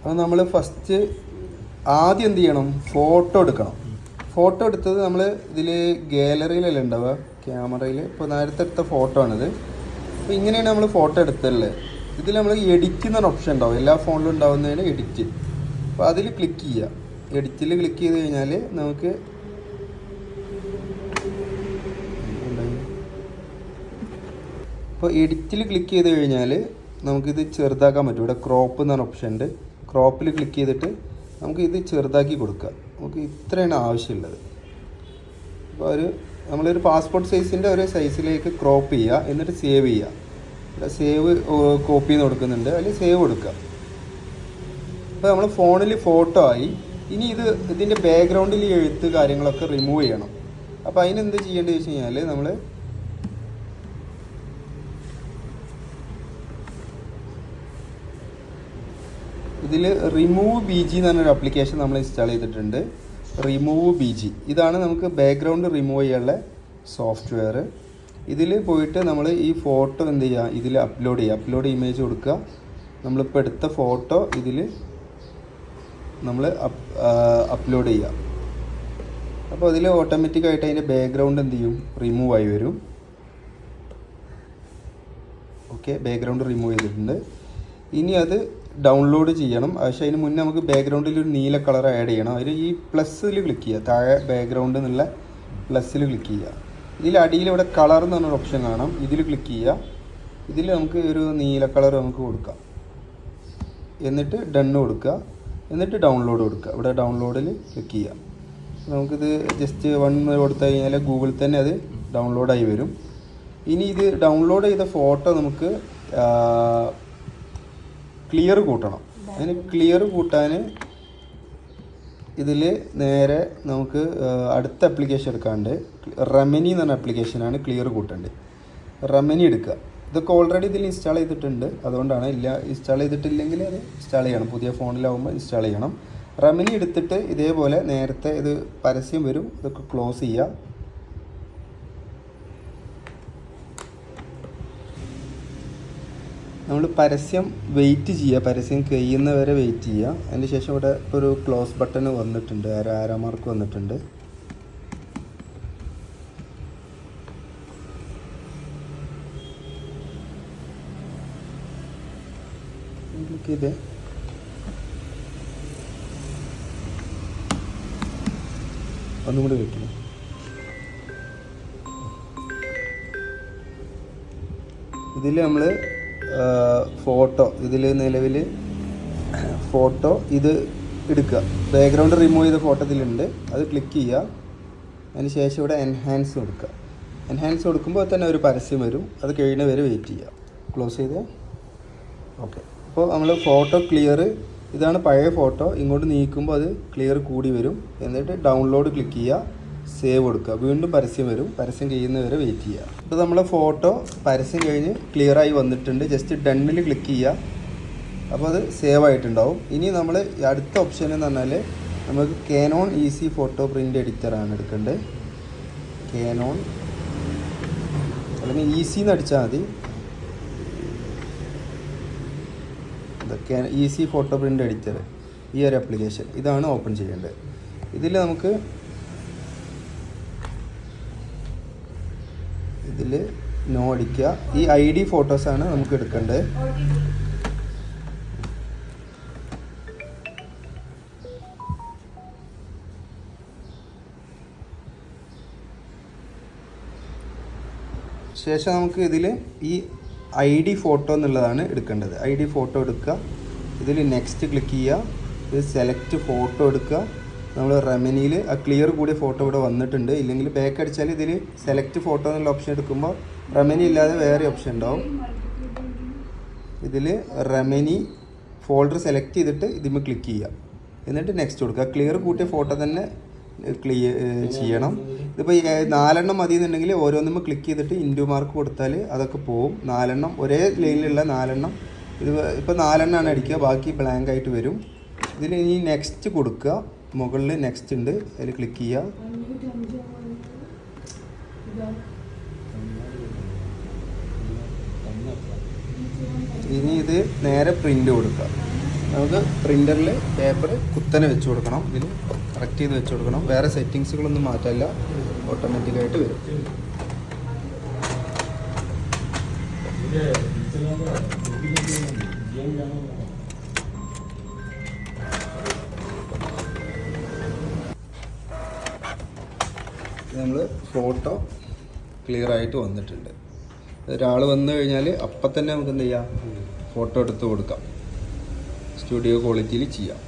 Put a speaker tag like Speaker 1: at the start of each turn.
Speaker 1: അപ്പോൾ നമ്മൾ ഫസ്റ്റ് ആദ്യം എന്ത് ചെയ്യണം, ഫോട്ടോ എടുക്കണം. ഫോട്ടോ എടുത്തത് നമ്മൾ ഇതിൽ ഗാലറിയിലല്ല ഉണ്ടാവുക, ക്യാമറയിൽ. ഇപ്പോൾ നേരത്തെ എടുത്ത ഫോട്ടോ ആണിത്. അപ്പോൾ ഇങ്ങനെയാണ് നമ്മൾ ഫോട്ടോ എടുത്തുള്ളത്. ഇതിൽ നമ്മൾ എഡിറ്റ് എന്നൊരു ഓപ്ഷൻ ഉണ്ടാവും, എല്ലാ ഫോണിലും ഉണ്ടാവുന്നതിന് എഡിറ്റ്. അപ്പോൾ അതിൽ ക്ലിക്ക് ചെയ്യുക. എഡിറ്റിൽ ക്ലിക്ക് ചെയ്ത് കഴിഞ്ഞാൽ നമുക്ക് ഇപ്പോൾ എഡിറ്റിൽ ക്ലിക്ക് ചെയ്ത് കഴിഞ്ഞാൽ നമുക്കിത് ചെറുതാക്കാൻ പറ്റും. ഇവിടെ ക്രോപ്പ് എന്നൊരു ഓപ്ഷൻ ഉണ്ട്. ക്രോപ്പിൽ ക്ലിക്ക് ചെയ്തിട്ട് നമുക്ക് ഇത് ചെറുതാക്കി കൊടുക്കാം. നമുക്ക് ഇത്രയാണ് ആവശ്യമുള്ളത്. അപ്പോൾ നമ്മളൊരു പാസ്പോർട്ട് സൈസിൻ്റെ ഒരു സൈസിലേക്ക് ക്രോപ്പ് ചെയ്യുക, എന്നിട്ട് സേവ് ചെയ്യുക. ഇവിടെ സേവ് കോപ്പി ചെയ്ത് കൊടുക്കുന്നുണ്ട്, അതിൽ സേവ് കൊടുക്കുക. അപ്പോൾ നമ്മൾ ഫോണിൽ ഫോട്ടോ ആയി. ഇനി ഇതിൻ്റെ ബാക്ക്ഗ്രൗണ്ടിൽ എഴുത്ത് കാര്യങ്ങളൊക്കെ റിമൂവ് ചെയ്യണം. അപ്പോൾ അതിനെന്ത് ചെയ്യേണ്ടത് വെച്ച് കഴിഞ്ഞാൽ നമ്മൾ ഇതിൽ റിമൂവ് ബി ജി എന്ന് പറഞ്ഞൊരു ആപ്ലിക്കേഷൻ നമ്മൾ ഇൻസ്റ്റാൾ ചെയ്തിട്ടുണ്ട്. റിമൂവ് ബി ജി, ഇതാണ് നമുക്ക് ബാക്ക്ഗ്രൗണ്ട് റിമൂവ് ചെയ്യാനുള്ള സോഫ്റ്റ്വെയർ. ഇതിൽ പോയിട്ട് നമ്മൾ ഈ ഫോട്ടോ എന്ത് ചെയ്യുക, ഇതിൽ അപ്ലോഡ് ചെയ്യുക. അപ്ലോഡ് ഇമേജ് കൊടുക്കുക. നമ്മളിപ്പോൾ എടുത്ത ഫോട്ടോ ഇതിൽ നമ്മൾ അപ്ലോഡ് ചെയ്യുക. അപ്പോൾ അതിൽ ഓട്ടോമാറ്റിക്കായിട്ട് അതിൻ്റെ ബാക്ക്ഗ്രൗണ്ട് എന്ത് ചെയ്യും, റിമൂവ് ആയി വരും. ഓക്കെ, ബാക്ക്ഗ്രൗണ്ട് റിമൂവ് ചെയ്തിട്ടുണ്ട്. ഇനി അത് ഡൗൺലോഡ് ചെയ്യണം. പക്ഷേ അതിന് മുന്നേ നമുക്ക് ബാക്ക്ഗ്രൗണ്ടിൽ ഒരു നീല കളർ ആഡ് ചെയ്യണം. അതിൽ ഈ പ്ലസ്സിൽ ക്ലിക്ക് ചെയ്യുക. താഴെ ബാക്ക്ഗ്രൗണ്ട് എന്നുള്ള പ്ലസ്സിൽ ക്ലിക്ക് ചെയ്യുക. ഇതിൽ അടിയിൽ ഇവിടെ കളർ എന്ന് പറഞ്ഞൊരു ഓപ്ഷൻ കാണാം, ഇതിൽ ക്ലിക്ക് ചെയ്യുക. ഇതിൽ നമുക്ക് ഒരു നീല കളർ നമുക്ക് കൊടുക്കാം. എന്നിട്ട് ഡണ്ണ് കൊടുക്കുക. എന്നിട്ട് ഡൗൺലോഡ് കൊടുക്കുക. ഇവിടെ ഡൗൺലോഡിൽ ക്ലിക്ക് ചെയ്യുക. നമുക്കിത് ജസ്റ്റ് 1 കൊടുത്തു കഴിഞ്ഞാൽ ഗൂഗിളിൽ തന്നെ അത് ഡൗൺലോഡായി വരും. ഇനി ഇത് ഡൗൺലോഡ് ചെയ്ത ഫോട്ടോ നമുക്ക് ക്ലിയർ കൂട്ടണം. അതിന് ക്ലിയർ കൂട്ടാൻ ഇതിൽ നേരെ നമുക്ക് അടുത്ത ആപ്ലിക്കേഷൻ എടുക്കാണ്ട് റെമനി എന്ന് പറഞ്ഞ ആപ്ലിക്കേഷനാണ് ക്ലിയർ കൂട്ടേണ്ടത്. റെമനി എടുക്കുക. ഇതൊക്കെ ഓൾറെഡി ഇതിൽ ഇൻസ്റ്റാൾ ചെയ്തിട്ടുണ്ട്, അതുകൊണ്ടാണ്. ഇൻസ്റ്റാൾ ചെയ്തിട്ടില്ലെങ്കിൽ അത് ഇൻസ്റ്റാൾ ചെയ്യണം. പുതിയ ഫോണിലാവുമ്പോൾ ഇൻസ്റ്റാൾ ചെയ്യണം. റെമനി എടുത്തിട്ട് ഇതേപോലെ നേരത്തെ ഇത് പരസ്യം വരും, ഇതൊക്കെ ക്ലോസ് ചെയ്യുക. നമ്മൾ പരസ്യം വെയിറ്റ് ചെയ്യുക, പരസ്യം കഴിയുന്നവരെ വെയിറ്റ് ചെയ്യുക. അതിന് ശേഷം ഇവിടെ ഒരു ക്ലോസ് ബട്ടൺ വന്നിട്ടുണ്ട്, ആരോ മാർക്ക് വന്നിട്ടുണ്ട്. ക്ലിക്ക് ചെയ്ത് ഒന്നും കൂടി വെക്കണം. ഇതിൽ നമ്മൾ ഫോട്ടോ, ഇതിൽ നിലവിൽ ഫോട്ടോ ഇത് എടുക്കുക. ബാക്ക്ഗ്രൗണ്ട് റിമൂവ് ചെയ്ത ഫോട്ടോ ഇതിലുണ്ട്, അത് ക്ലിക്ക് ചെയ്യുക. അതിന് ശേഷം ഇവിടെ എൻഹാൻസ് കൊടുക്കുക. എൻഹാൻസ് കൊടുക്കുമ്പോൾ തന്നെ ഒരു പരസ്യം വരും, അത് കഴിയുന്ന വരെ വെയിറ്റ് ചെയ്യുക. ക്ലോസ് ചെയ്ത് ഓക്കെ. അപ്പോൾ നമ്മൾ ഫോട്ടോ ക്ലിയർ, ഇതാണ് പഴയ ഫോട്ടോ. ഇങ്ങോട്ട് നീക്കുമ്പോൾ അത് ക്ലിയർ കൂടി വരും. എന്നിട്ട് ഡൗൺലോഡ് ക്ലിക്ക് ചെയ്യുക, സേവ് കൊടുക്കുക. വീണ്ടും പരസ്യം വരും, പരസ്യം കഴിയുന്നവരെ വെയിറ്റ് ചെയ്യുക. ഇപ്പോൾ നമ്മളെ ഫോട്ടോ പരസ്യം കഴിഞ്ഞ് ക്ലിയറായി വന്നിട്ടുണ്ട്. ജസ്റ്റ് ഡണ്ണിൽ ക്ലിക്ക് ചെയ്യുക. അപ്പോൾ അത് സേവ് ആയിട്ടുണ്ടാവും. ഇനി നമ്മൾ അടുത്ത ഓപ്ഷൻ എന്ന് പറഞ്ഞാൽ നമുക്ക് കാനോൺ ഈസി ഫോട്ടോ പ്രിൻ്റ് എഡിറ്ററാണ് എടുക്കേണ്ടത്. കാനോൺ അല്ലെങ്കിൽ ഈസി എന്ന് അടിച്ചാൽ മതി. ഈസി ഫോട്ടോ പ്രിൻ്റ് എഡിറ്റർ, ഈ ഒരു ആപ്ലിക്കേഷൻ, ഇതാണ് ഓപ്പൺ ചെയ്യേണ്ടത്. ഇതിൽ നമുക്ക് ഇതിൽ നോ അടിക്കുക. ഈ ID ഫോട്ടോസാണ് നമുക്ക് എടുക്കേണ്ടത്. ശേഷം നമുക്ക് ഇതിൽ ഈ ID ഫോട്ടോ എന്നുള്ളതാണ് എടുക്കേണ്ടത്. ID ഫോട്ടോ എടുക്കുക. ഇതിൽ നെക്സ്റ്റ് ക്ലിക്ക് ചെയ്യുക. ഇത് സെലക്ട് ഫോട്ടോ എടുക്കുക. നമ്മൾ റെമനിയിൽ ആ ക്ലിയർ കൂടിയ ഫോട്ടോ ഇവിടെ വന്നിട്ടുണ്ട്. ഇല്ലെങ്കിൽ ബാക്ക് അടിച്ചാൽ ഇതിൽ സെലക്ട് ഫോട്ടോ എന്നുള്ള ഓപ്ഷൻ എടുക്കുമ്പോൾ റെമനി ഇല്ലാതെ വേറെ ഓപ്ഷൻ ഉണ്ടാവും. ഇതിൽ റെമനി ഫോൾഡർ സെലക്ട് ചെയ്തിട്ട് ഇതിന്മേൽ ക്ലിക്ക് ചെയ്യുക. എന്നിട്ട് നെക്സ്റ്റ് കൊടുക്കുക. ക്ലിയർ കൂട്ടിയ ഫോട്ടോ തന്നെ ചെയ്യണം. ഇതിപ്പോൾ 4 മതി എന്നുണ്ടെങ്കിൽ ഓരോന്നും ക്ലിക്ക് ചെയ്തിട്ട് ഇൻറ്റു മാർക്ക് കൊടുത്താൽ അതൊക്കെ പോവും. 4 ഒരേ ലൈനിലുള്ള 4. ഇത് ഇപ്പോൾ 4 അടിക്കുക, ബാക്കി ബ്ലാങ്ക് ആയിട്ട് വരും. ഇതിൽ ഇനി നെക്സ്റ്റ് കൊടുക്കുക. മുകളിൽ നെക്സ്റ്റ് ഉണ്ട്, അതിൽ ക്ലിക്ക് ചെയ്യുക. ഇനി ഇത് നേരെ പ്രിൻ്റ് കൊടുക്കുക. നമുക്ക് പ്രിൻ്ററിൽ പേപ്പർ കുത്തനെ വെച്ച് കൊടുക്കണം. ഇതിൽ കറക്റ്റ് ചെയ്ത് വെച്ച് കൊടുക്കണം. വേറെ സെറ്റിങ്സുകളൊന്നും മാറ്റാനില്ല, ഓട്ടോമാറ്റിക്കായിട്ട് വരും. നമ്മൾ ഫോട്ടോ ക്ലിയർ ആയിട്ട് വന്നിട്ടുണ്ട്. ഒരാൾ വന്നു കഴിഞ്ഞാൽ അപ്പം തന്നെ നമുക്ക് എന്ത് ചെയ്യാം, ഫോട്ടോ എടുത്ത് കൊടുക്കാം. സ്റ്റുഡിയോ ക്വാളിറ്റിയിൽ ചെയ്യാം.